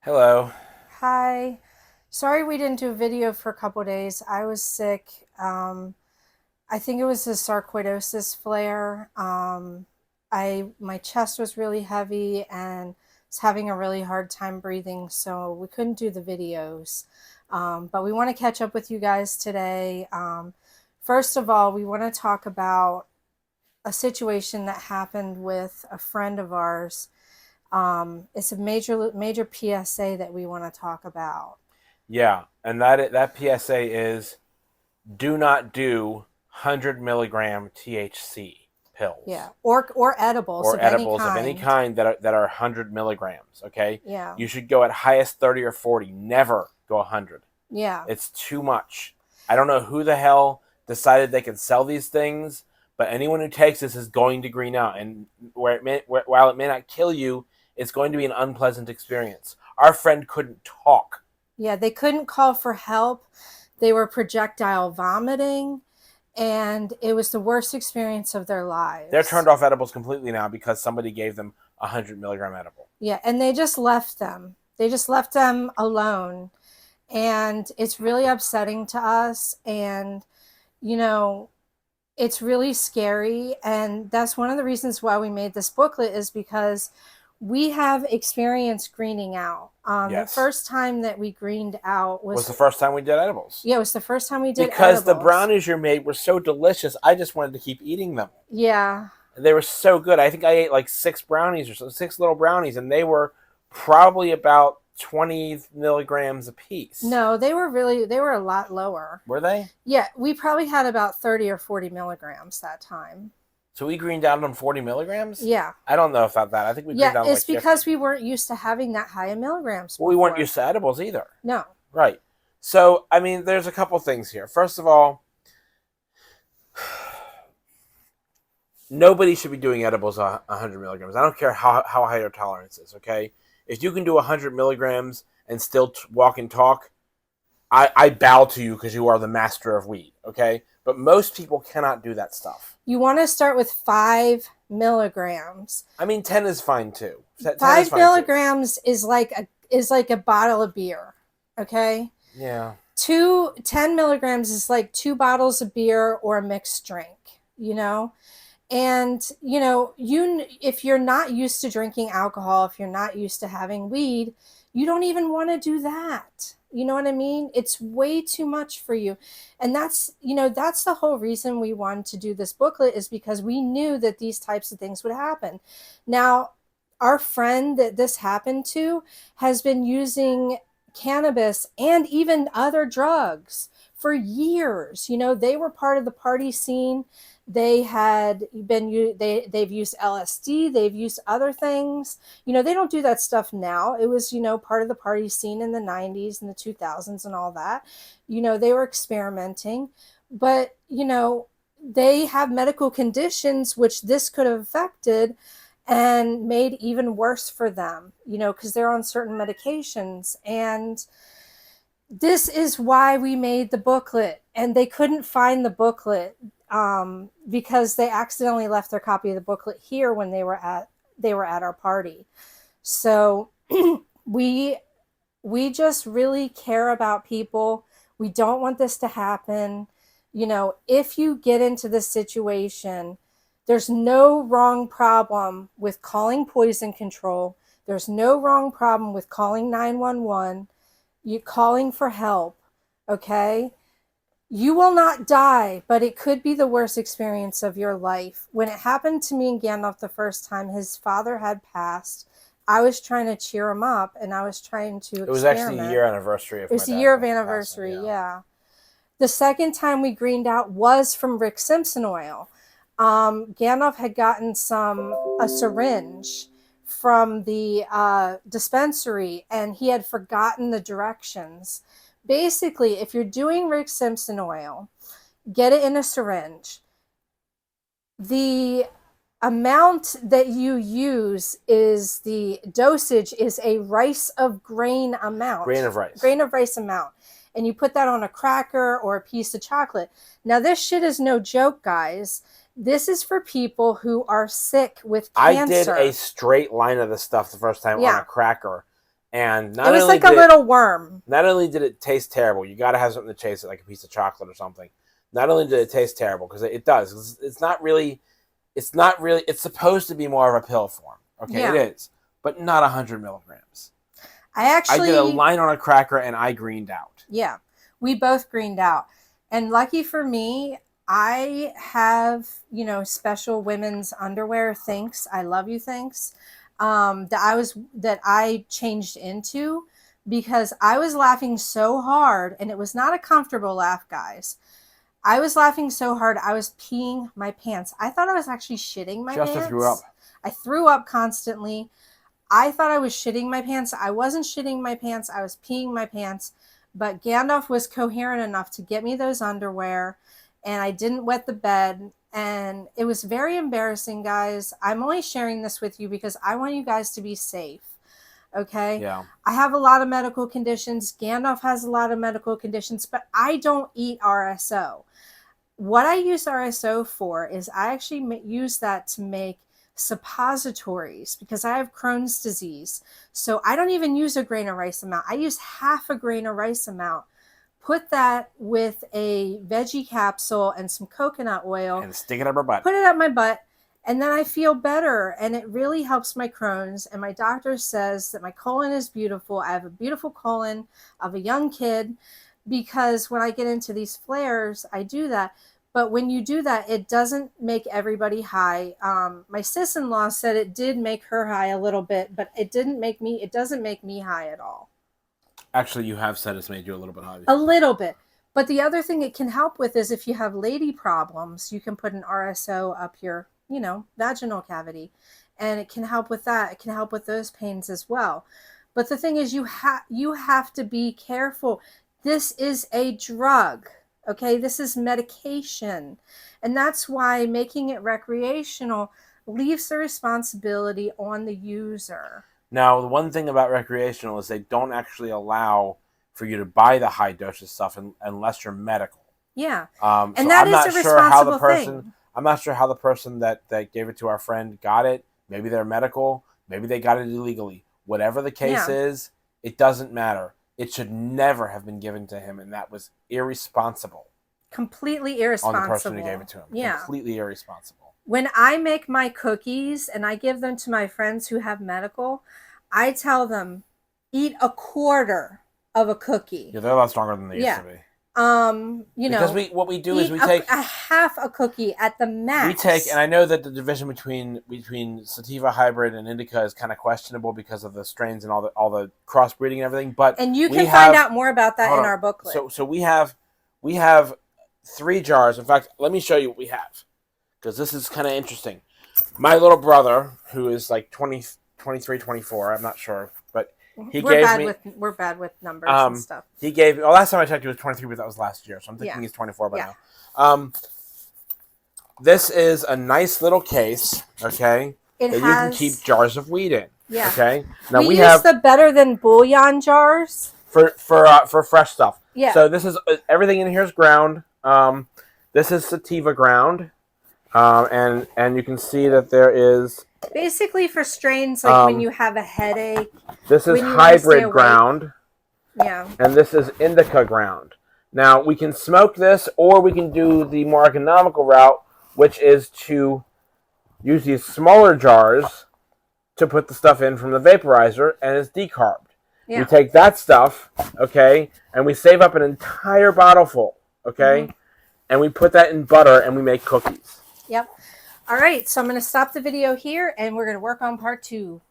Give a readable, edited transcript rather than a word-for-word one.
Hello. Hi. Sorry we didn't do a video for a couple days. I was sick. I think it was a sarcoidosis flare. My chest was really heavy and was having a really hard time breathing, so we couldn't do the videos. But we want to catch up with you guys today. First of all, we want to talk about a situation that happened with a friend of ours. It's a major PSA that we want to talk about. Yeah, and that PSA is do not do 100 milligram THC Yeah, pills or edibles or of any edibles of any kind. kind that are 100 milligrams. Okay, Yeah, you should go at highest 30 or 40. Never go 100. yeah. It's too much. I don't know who the hell decided they could sell these things, but anyone who takes this is going to green out, and while it may not kill you, it's going to be an unpleasant experience. Our friend couldn't talk. Yeah, they couldn't call for help. They were projectile vomiting, and it was the worst experience of their They're lives. turned off edibles completely now because somebody gave them a 100 milligram edible. Yeah, and they just left them. They just left them alone. And it's really upsetting to us. And, you know, it's really scary, and that's one of the reasons why we made this booklet, is because we have experience greening out. The Yes. first time that we greened out Was was, the first time we did edibles. yeah, it was the first time we did Because the edibles. brownies you made were so delicious, I just wanted to keep eating them. Yeah. They were so good. I think I ate like 6 brownies or so, 6 little brownies, and they were probably about 20 milligrams a piece. No, they were a lot lower. Were they? Yeah, we probably had about 30 or 40 milligrams that time. So we greened out on 40 milligrams? Yeah. I don't know if that. I think we greened Yeah, out on it's like 50. because we weren't used to having that high in milligrams Well, we weren't before. used to edibles either. No. Right. So, I mean, there's a couple things here. First of all, nobody should be doing edibles 100 milligrams. I don't care how high your tolerance is, okay? If you can do 100 milligrams and still walk and talk, I bow to you because you are the master of weed, okay? But most people cannot do that stuff. You want to start with 5 milligrams. I mean, 10 is fine too. 10 is Five fine too. milligrams is like a bottle of beer. Okay. Yeah. 10 milligrams is like 2 bottles of beer or a mixed drink, and if you're not used to drinking alcohol, if you're not used to having weed, you don't even want to do that. You know what I mean? It's way too much for you. And that's the whole reason we wanted to do this booklet, is because we knew that these types of things would happen. Now, our friend that this happened to has been using cannabis and even other drugs for years. They were part of the party scene. They've used LSD, they've used other things. They don't do that stuff now. It was, part of the party scene in the 90s and the 2000s and all that. They were experimenting, but they have medical conditions which this could have affected and made even worse for them, because they're on certain medications. And this is why we made the booklet, and they couldn't find the booklet, because they accidentally left their copy of the booklet here when they were at our party. So we just really care about people. We don't want this to happen. If you get into this situation, there's no wrong problem with calling poison control. There's no wrong problem with calling 911. You calling for help, okay? You will not die, but it could be the worst experience of your life. When it happened to me and Gandalf the first time, his father had passed. I was trying to cheer him up, and I was trying to It was actually a experiment. year anniversary of It my was a dad year of passing, anniversary, yeah. yeah. The second time we greened out was from Rick Simpson oil. Gandalf had gotten a syringe from the dispensary, and he had forgotten the directions. Basically, if you're doing Rick Simpson oil, get it in a syringe. The amount that you use is the dosage is a rice of grain amount. Grain of rice. Grain of rice amount. And you put that on a cracker or a piece of chocolate. Now, this shit is no joke, guys. This is for people who are sick with cancer. I did a straight line of this stuff the first time on a cracker, And It was like a little worm. Not only did it taste terrible, you got to have something to chase it, like a piece of chocolate or something. Not only did it taste terrible, because it does. It's not really. It's supposed to be more of a pill form. Okay, Yeah. it is, but not 100 milligrams. I did a line on a cracker and I greened out. Yeah, we both greened out. And lucky for me, I have, special women's underwear, thanks. I love you, thanks. That I changed into, because I was laughing so hard, and it was not a comfortable laugh, guys. I was laughing so hard, I was peeing my pants. I thought I was actually shitting my pants. Just threw up. I threw up constantly. I thought I was shitting my pants. I wasn't shitting my pants. I was peeing my pants. But Gandalf was coherent enough to get me those underwear, and I didn't wet the bed. And it was very embarrassing, guys. I'm only sharing this with you because I want you guys to be safe. Okay? Yeah. I have a lot of medical conditions. Gandalf has a lot of medical conditions, but I don't eat RSO. What I use RSO for is I actually use that to make suppositories, because I have Crohn's disease. So I don't even use a grain of rice amount. I use half a grain of rice amount. Put that with a veggie capsule and some coconut oil. And stick it up my butt. Put it up my butt. And then I feel better. And it really helps my Crohn's. And my doctor says that my colon is beautiful. I have a beautiful colon of a young kid, because when I get into these flares, I do that. But when you do that, it doesn't make everybody high. My sis-in-law said it did make her high a little bit, but it doesn't make me high at all. Actually, you have said it's made you a little bit high. A little bit. But the other thing it can help with is if you have lady problems, you can put an RSO up your, vaginal cavity. And it can help with that. It can help with those pains as well. But the thing is, you have to be careful. This is a drug. Okay, this is medication. And that's why making it recreational leaves the responsibility on the user. Now, the one thing about recreational is they don't actually allow for you to buy the high dosage stuff unless you're medical. Yeah. And so that is a responsible thing. I'm not sure how the person that gave it to our friend got it. Maybe they're medical. Maybe they got it illegally. Whatever the case is, it doesn't matter. It should never have been given to him, and that was irresponsible. Completely irresponsible. On the person who gave it to him. Yeah. Completely irresponsible. When I make my cookies and I give them to my friends who have medical, I tell them, eat a quarter of a cookie. Yeah, they're a lot stronger than they used to be. Because what we do is we take a half a cookie at the max. We take, and I know that the division between sativa hybrid and indica is kind of questionable because of the strains and all the crossbreeding and everything. And you can find out more about that in our booklet. So we have 3 jars. In fact, let me show you what we have, because this is kind of interesting. My little brother, who is like 23, 24, I'm not sure, but we're bad with numbers and stuff. He gave me, last time I checked, he was 23, but that was last year, so I'm thinking he's 24 by now. This is a nice little case, okay, that you can keep jars of weed in. Yeah. Okay. Now we use the better than bouillon jars for fresh stuff. Yeah. So this is everything in here is ground. This is sativa ground, and you can see that there is basically for strains like when you have a headache. This is hybrid ground. Yeah. And this is indica ground. Now we can smoke this, or we can do the more economical route, which is to use these smaller jars to put the stuff in from the vaporizer, and it's decarbed. Yeah. We take that stuff, okay, and we save up an entire bottle full, okay, and we put that in butter and we make cookies. Yep. All right, so I'm going to stop the video here, and we're going to work on part 2.